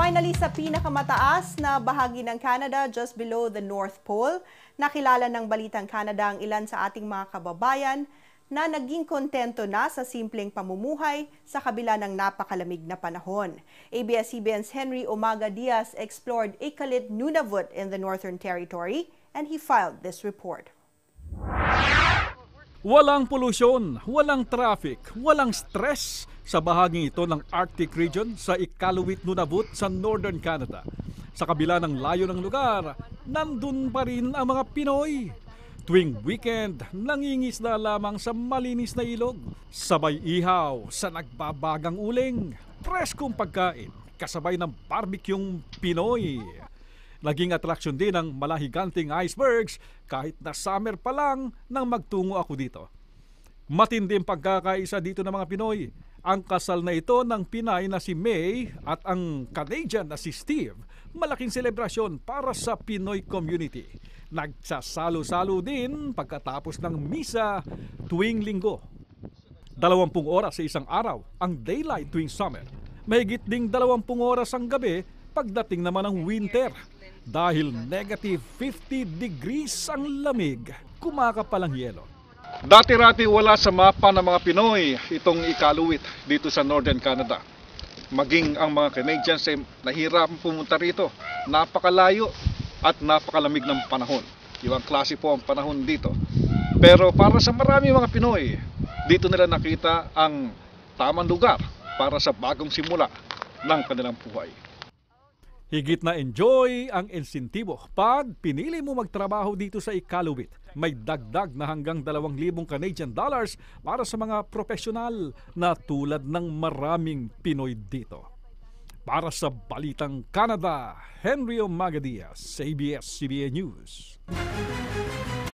Finally, sa pinakamataas na bahagi ng Canada, just below the North Pole, nakilala ng Balitang Canada ang ilan sa ating mga kababayan na naging kontento na sa simpleng pamumuhay sa kabila ng napakalamig na panahon. ABS-CBN's Henry Umaga Diaz explored Iqaluit, Nunavut in the Northern Territory and he filed this report. Walang polusyon, walang traffic, walang stress sa bahaging ito ng Arctic region sa Iqaluit, Nunavut sa Northern Canada. Sa kabila ng layo ng lugar, nandun pa rin ang mga Pinoy. Tuwing weekend, nangingisda lamang sa malinis na ilog. Sabay ihaw sa nagbabagang uling. Preskong pagkain, kasabay ng barbecueng Pinoy. Naging atraksyon din ng malahiganting icebergs kahit na summer pa lang nang magtungo ako dito. Matinding pagkakaisa dito ng mga Pinoy. Ang kasal na ito ng Pinay na si May at ang Canadian na si Steve, malaking selebrasyon para sa Pinoy community. Nagsasalo-salo din pagkatapos ng misa tuwing linggo. 20 oras sa isang araw ang daylight tuwing summer. Mahigit ding 20 oras ang gabi pagdating naman ng winter. Dahil negative 50 degrees ang lamig, kumakapal ang yelo. Dati-rati wala sa mapa ng mga Pinoy itong Iqaluit dito sa Northern Canada. Maging ang mga Canadians ay nahirapan pumunta rito. Napakalayo at napakalamig ng panahon. Ibang klase po ang panahon dito. Pero para sa marami mga Pinoy, dito nila nakita ang tamang lugar para sa bagong simula ng kanilang buhay. Higit na enjoy ang insentibo pag pinili mo magtrabaho dito sa Iqaluit. May dagdag na hanggang 2,000 Canadian dollars para sa mga profesional na tulad ng maraming Pinoy dito. Para sa Balitang Canada, Henry Umaga Diaz, ABS-CBN News.